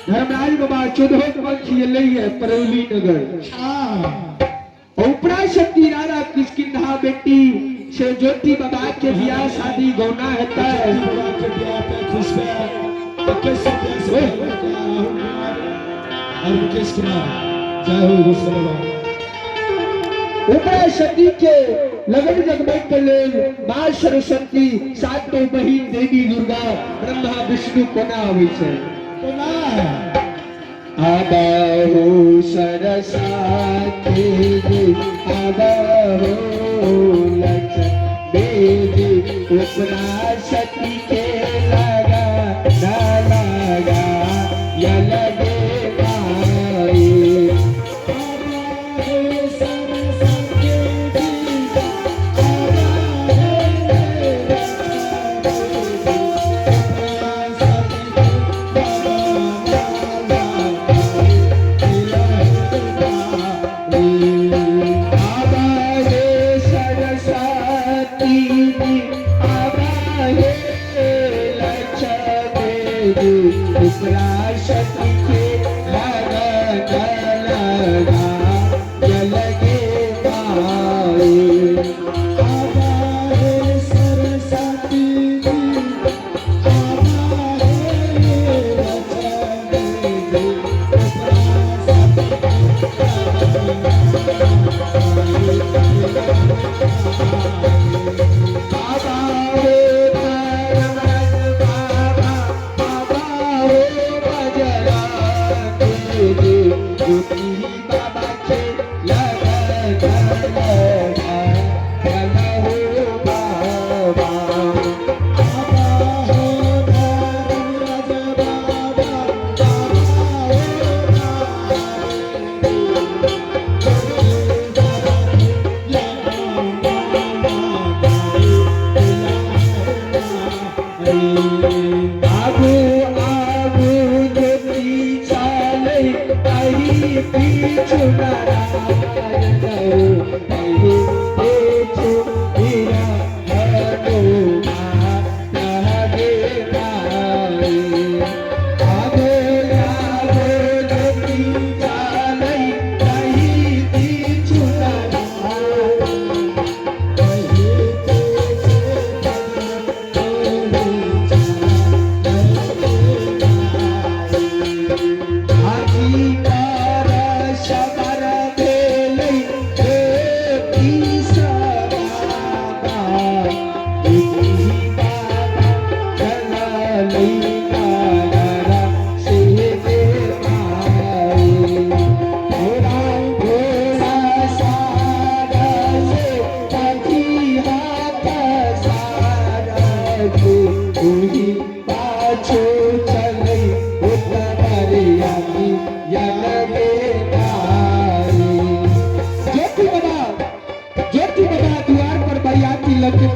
धर्मराज बाबा चौदह वंश ये परौली नगर उपरा शक्ति राजा किसकिंधा बेटी से ज्योति बाबा के बियाह शादी गौना हेता उपरा शक्ति के लगन जगमग के लेल मां सरस्वती सातों बहिन देवी दुर्गा ब्रह्मा विष्णु कोना आवे छे आबाहो सरस्वती आबाहो लक्ष्मी उपरा शक्ति के लगा न लगा या लगे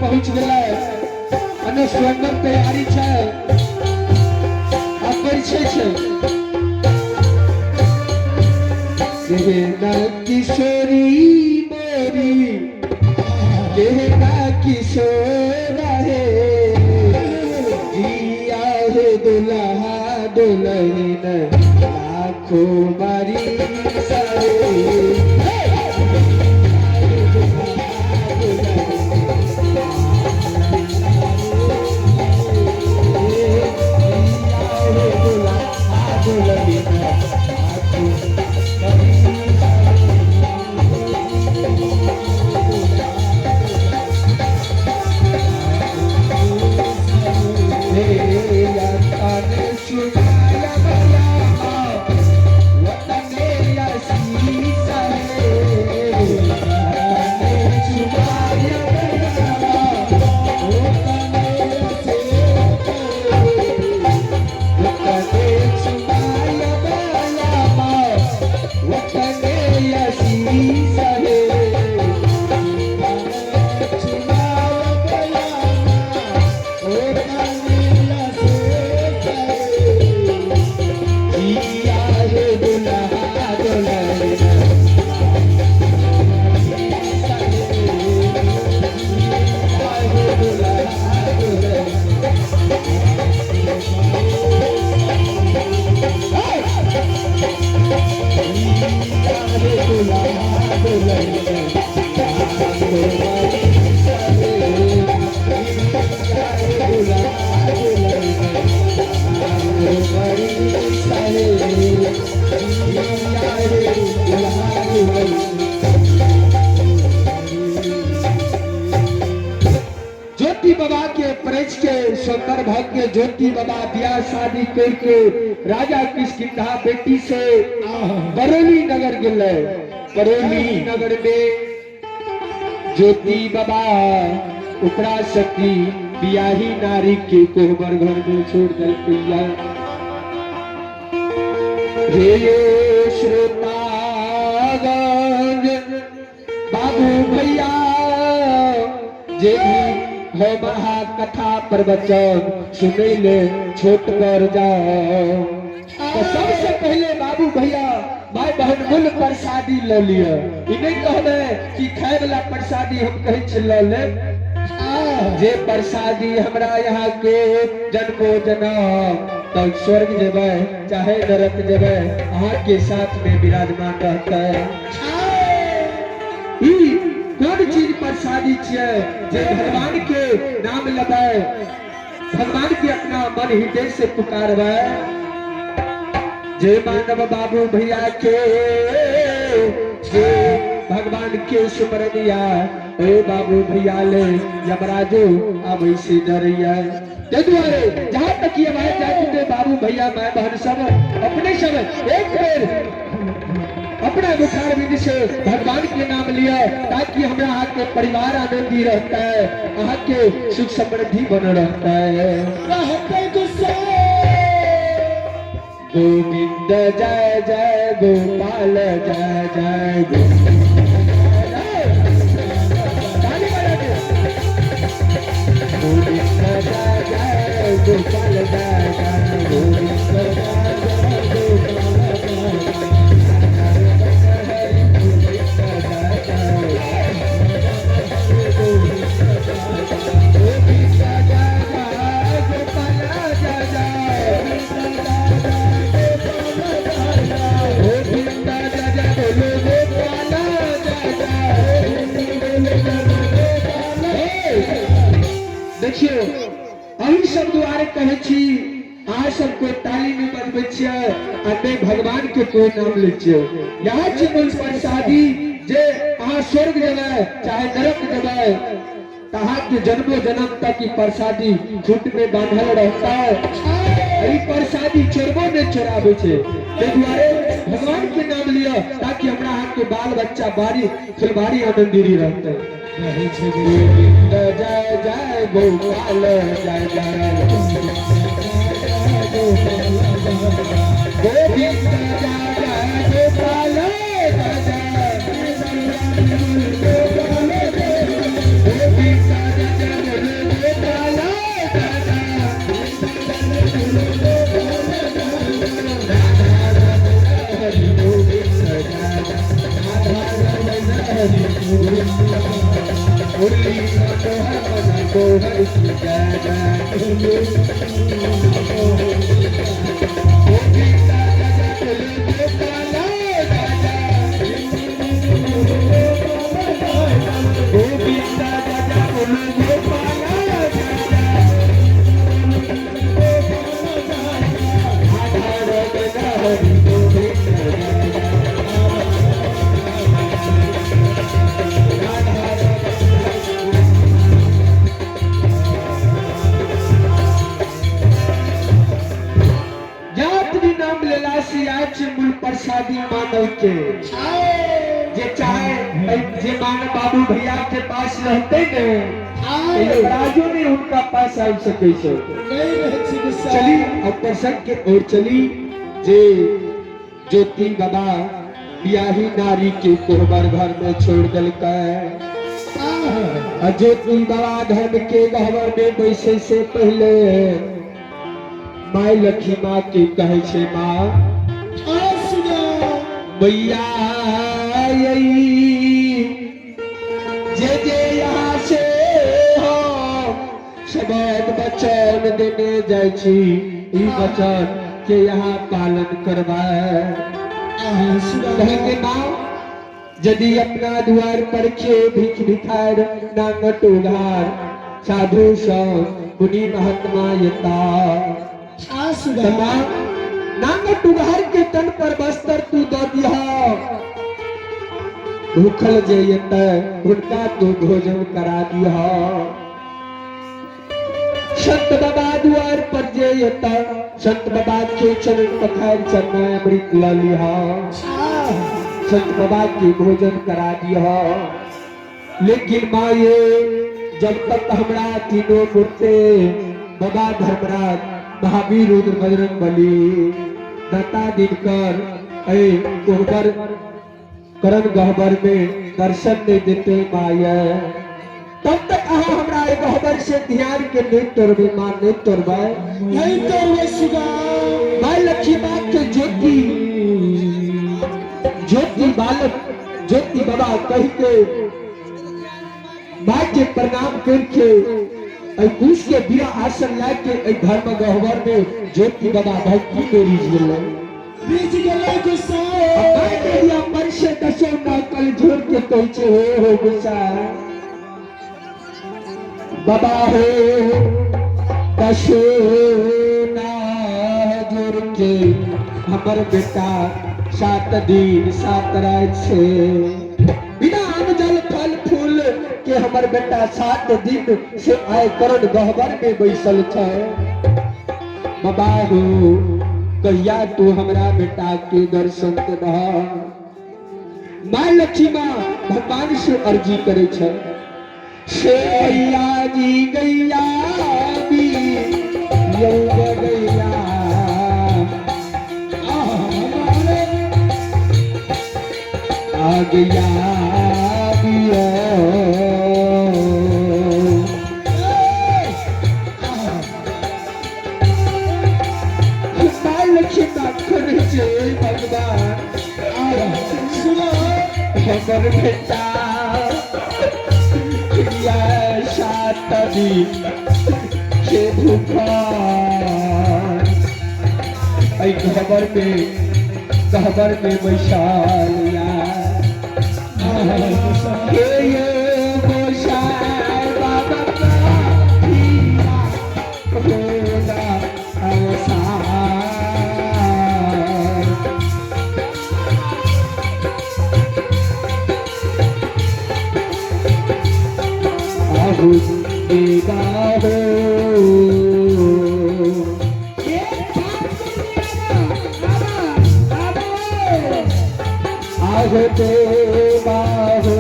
पहुंच गए અને સ્વર્ણમ તૈયારી છે આ પરિચય છે कहना किशोरी मोरी कहना किशोर है जिया है दुल्हा दुल्हन लाखों बारी सरे सुंदर भाग्य ज्योति बाबा ब्याह शादी करके राजा किष्किंधा बेटी से बरेली नगर गए। बरेली नगर में ज्योति बाबा उपरा शक्ति बियाही नारी के कोहबर घर में छोड़ दल पिया रे श्रोतागण बाबू भैया जे हो महा कथा प्रवचन सुने ले छोट कर जाओ। तो सबसे पहले बाबू भैया माय बहन मूल प्रसादी ले लिया। इन्हें कहने कि खाए वाला प्रसादी हम कहीं छिल्ला ले जे प्रसादी हमरा यहाँ के जन्मो जन्म तक स्वर्ग जेबे चाहे नरक जेबे अहाँ के साथ में विराजमान रहता है। कौन चीज प्रसादी छे जे भगवान के नाम लेबै भगवान के अपना मन हृदय से पुकारबै जे मानव बाबू भैया के जे भगवान के सुमरनिया ए बाबू भैया ले यमराजो आबै से डरिया। ते दुआरे जहां तक ये बात जाते बाबू भैया माय बहन सब अपने सब एक बेर अपना बुखार विधि से भगवान के नाम लिया ताकि हमारा हाथ के परिवार आनंदी रहता है वहाँ के सुख समृद्धि बना रहता है। गोविंद जय जय गोपाल जय जय गोविंद जय जय गोपाल जय जय गोविंद देखियो अभी सब द्वारे कहे छी आ सबको ताली में अन्य भगवान के कोई नाम लीजिए यहाँ चिमन प्रसादी जे अहाँ स्वर्ग जगह चाहे नरक जगह कहा कि जन्मों जन्म तक की प्रसादी झूठ में बांधल रहता है। ई प्रसादी चोरबो ने चोराबे छे दुआरे भगवान के नाम लिया ताकि हमरा हाथ के बाल बच्चा बारी फुलबारी आनंदीरी रहते गोविंद जय जय गोपाल जय जय गोविंद जय जय गोपाल जय जय प्रसादी मानव के जे चाहे जे मानव बाबू भैया के पास रहते ने राजो ने उनका पास आ सके चली अब प्रसंग के ओर चली जे ज्योति बाबा बियाही नारी के कोहबर घर में छोड़ दल ज्योति बाबा धर्म के गहवर में बैसे से पहले माय लखी माँ के कहे छे माँ भैया जे जे यहाँ से हो शबद वचन देने जाय छी ई वचन के यहाँ पालन करवाए माँ यदि अपना द्वार पर खे भिख भिखार नांगट उघार साधु सब मुनि महात्मा यता नांगट उघार के तन पर बस्तर तू दो दिया भूखल जे उनका तू भोजन करा दिया संत बाबा द्वार पर जे संत बाबा के चरण पखार चरना अमृत ला लिया संत बाबा के भोजन करा दिया लेकिन माये जब तक हमरा तीनों मूर्ते बाबा धर्मराज महावीर रुद्र बजरंग बली दत्ता दिनकर कोहबर करण गहबर में दर्शन नहीं देते माया तब तक अहाँ हमरा गहबर से ध्यान के नहीं तोड़बे मां नहीं तोड़बे नहीं तोड़बे सुगा माय लक्ष्मी मां के ज्योति ज्योति बालक ज्योति बाबा कह के मां के प्रणाम करके कुश के बिया आसन लाके धर्म गहवर में ज्योति बाबा भक्ति के बीज गेले गुस्सा मैं के दिया पर से दसों ना कल झोर के कहचे हो गुस्सा बाबा हो दसों ना जोर के हमर बेटा 7 दिन 7 रात से बिना अन्न जल फल फूल के हमर बेटा 7 दिन से आए करण गहबर में बैसल छे बाबा हो कहिया तू हमरा बेटा के दर्शन दे माय लक्ष्मी माँ भगवान से अर्जी करे छे से गैया जी गैया भी गैया आ गया हमर बेटा शादी के भूखा खबर में बैशालिया प्रभु देगा हो आगे देगा हो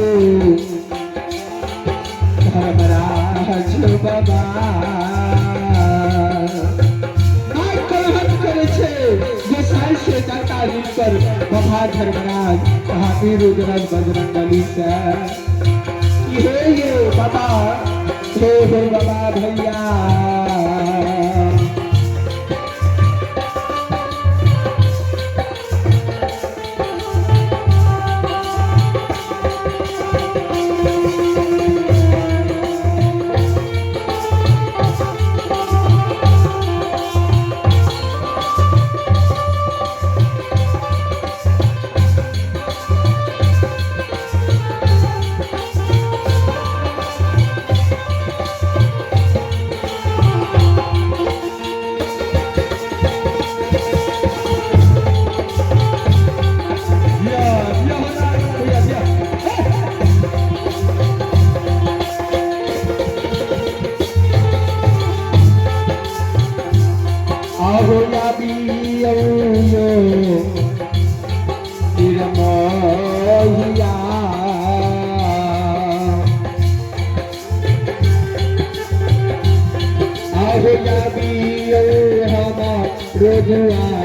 धर्मराज बाबा जे साल से दाता मिलकर बाबा धर्मराज महावीर रुद्रराज बजरंगबली से ये बाबा हे बाबा भैया रोजुआ